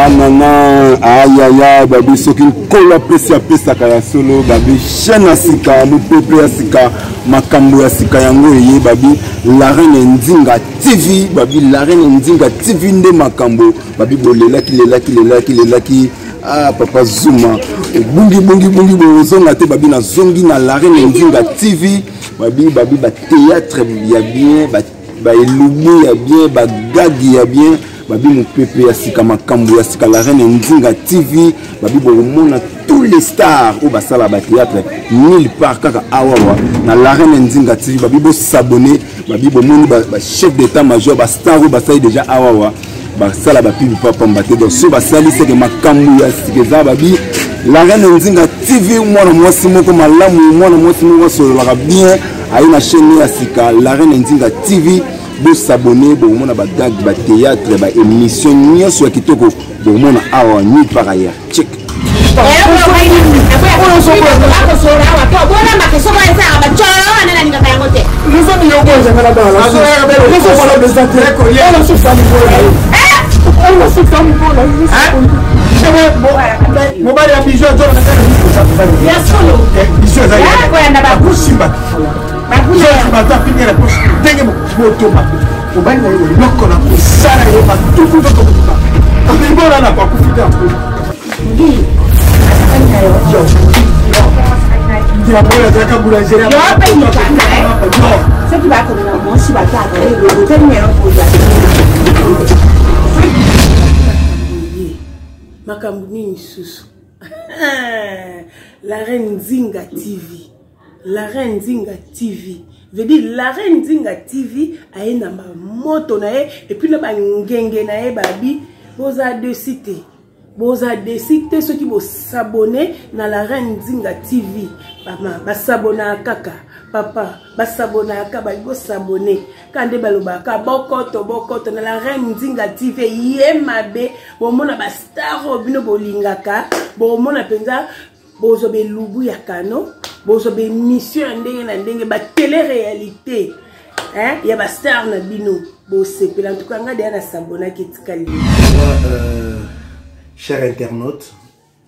nana ayaya babi soki kola pesa kaya solo babi chaîne asika mupepe asika makambo asika yango eye babi la reine Nzinga TV babi la reine Nzinga TV nde makambo babi bolelaki ah papa Zuma bungi bozonga te babi na zongi na la reine Nzinga TV babi ba théâtre ya bien ba elubu ya bien ba gagi ya bien babi mupepe ya sika makambo ya sika la reine Nzinga TV babi bomona tous les stars au basala ba théâtre nulle part kaka awawa na la reine Nzinga TV babi bo s'abonner babi bomoni ba chef d'état major ba star au basala déjà awawa basala ba pibi papa mbate donc so basali c'est que makambo ya sika babi la reine Nzinga TV mwana mwasi moko malamu mwana mwasi moko solo bien aina chaîne ya sika la reine Nzinga TV de s'abonner pour mon gag ba théâtre ba émission ni sur kitoko pour mon awa ni par ailleurs check La reine Nzinga TV. La reine Nzinga TV. Veut dire la reine Nzinga TV a une moto na et puis le bangenge na babi boza de cité. Boza de cité ceux qui vont s'abonner dans la reine Nzinga TV. Maman, ba s'abonner à kaka. Papa, ba s'abonner à kaka, ba s'abonner. Quand de balobaka bokoto na la reine Nzinga TV yemabe bon mona ba star obino bolingaka bon mona penza bozo be lubu ya kano bozo be mission ndenge na ndenge ba télé-réalité hein ya ba star na bino bo sepela en tout cas ngade na sabona kitikali. Chers internautes,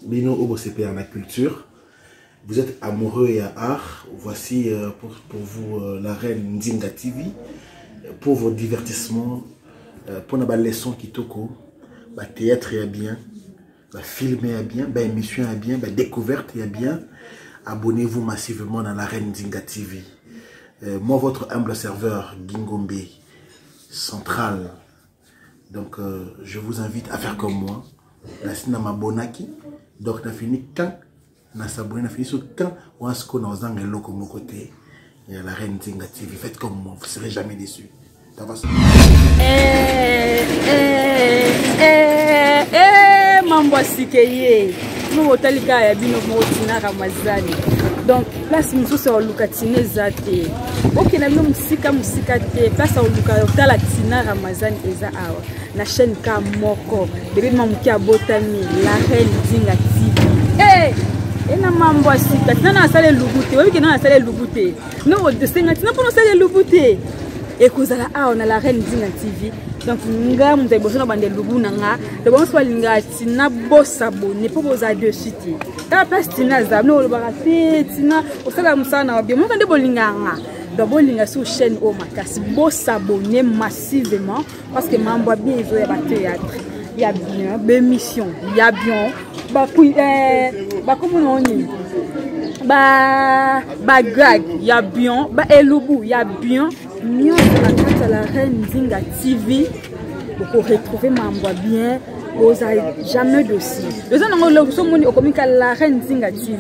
bino obo sepela na culture. Vous êtes amoureux et à art. Voici pour vous la reine Nzinga TV pour vos divertissements, pour la leçon kitoko, ba théâtre ya bien. Bah, filmer à bien, bah, émission à bien, bah, découverte à bien. Abonnez-vous massivement dans la reine Nzinga TV. Moi, votre humble serveur, Gingombe, central. Donc, je vous invite à faire comme moi. La cinéma bonaki. Donc, on a fini quand on a s'abonné, on a fini sur quand on a ce qu'on a aux angles comme mon côté. Il y a la reine Nzinga TV. Faites comme moi, vous ne serez jamais déçus. Mambo sikeye no talika ya bino motina Ramazani donc place mususu olukatine zate okina bino musika te place olukatala tina Ramazani eza awa na chaîne ka moko bébé mamuki abotami la reine Nzinga TV ena mambo sika tina sale lubute webi na sale lubute no de senga tina pono sale lubute ekozala awa na la reine Nzinga TV. Donc, nga mute boso bande lubu nanga de bon soit linga tina bossa bonne pour vos de cité ta place tina za no barate tina osala musana bien mon de bolinga nga de bolinga sur chaîne au makasi bossa bonne massivement parce que mambo bien ils ont ba théâtre il y a bien bémission il y a bien ba comment on dit ba gag il y a bien ba elubu il y a bien mieux à la reine Nzinga TV pour retrouver mambo bien vous jamais dossier les gens ont sont moni okomika la reine Nzinga TV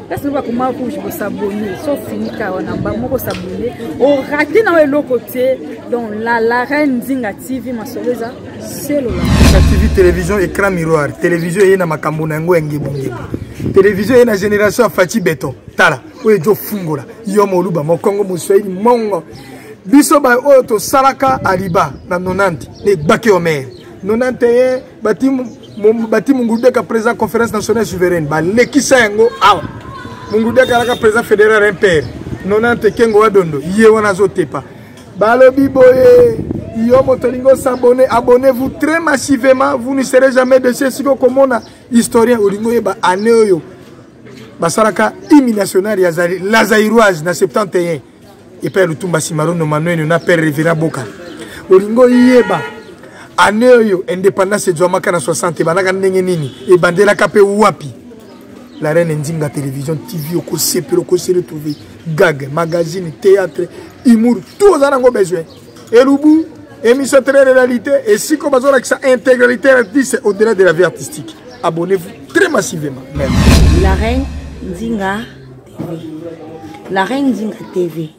parce que va comment pour s'abonner sauf fini ka on a ba moko s'abonner au raté na le côté donc la reine Nzinga TV masoleza c'est la TV télévision écran miroir télévision yena makambo na ngo ngebunge télévision yena génération Fati Beton tala oyo fungola yo moluba mokongo muswahili mongo biso ba oto salaka aliba na 90 ne bake omer 91 bati mungudeka président conférence nationale souveraine ba lekisa yango awa mungudeka alaka président fédéral impère 90 kengo wadondo ye wana zotepa balobi boye Yo motolingo s'abonner, abonnez-vous très massivement, vous ne serez jamais déçus. Si vous comme historien olingo yeba année yo. Basalaka hymne national ya la Zaïroise na 71. Et père Lutumba Simaro no Manuel na père Révérend Boka. Olingo yeba année yo indépendance de Djamaka na 60 banaka ndenge nini e bandela kape wapi. La reine Ndinga télévision TV au CP au se retrouver gag magazine théâtre humour tout ça n'a besoin. Et le bout émission très réalité et si comme ça avec sa intégralité artistique au-delà de la vie artistique. Abonnez-vous très massivement. Merci. La reine Ndinga TV. La reine Ndinga TV.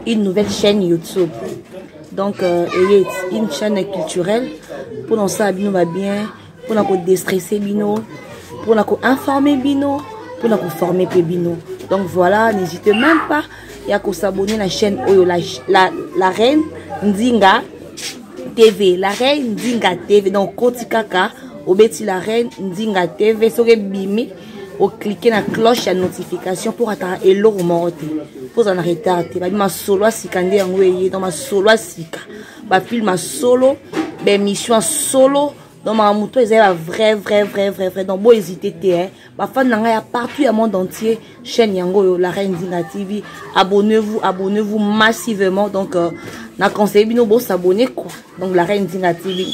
Une nouvelle chaîne YouTube. Donc une chaîne culturelle pour nous ça bino va bien, pour nous déstresser bino, pour nous informer bino, pour nous former bino. Donc voilà, n'hésitez même pas à s'abonner à la chaîne la reine Ndinga TV. La reine Ndinga TV. Donc Koti Kaka, obeti la reine Ndinga TV. Sore bimi, au cliquer la cloche à notification pour attendre et l'eau monter. Pour en arrêter. Ma solo sikande en dans ma solo sika. Ma film ma solo, ben mission solo. Dans ma moto, ils sont vrai. Donc, bon, hésitez, ma fan n'a partout au monde entier. Chaîne Yango, la reine Ndinga TV. Abonnez-vous massivement. Donc, na conseil, bino, bon, s'abonner, quoi. Donc, la reine Ndinga TV.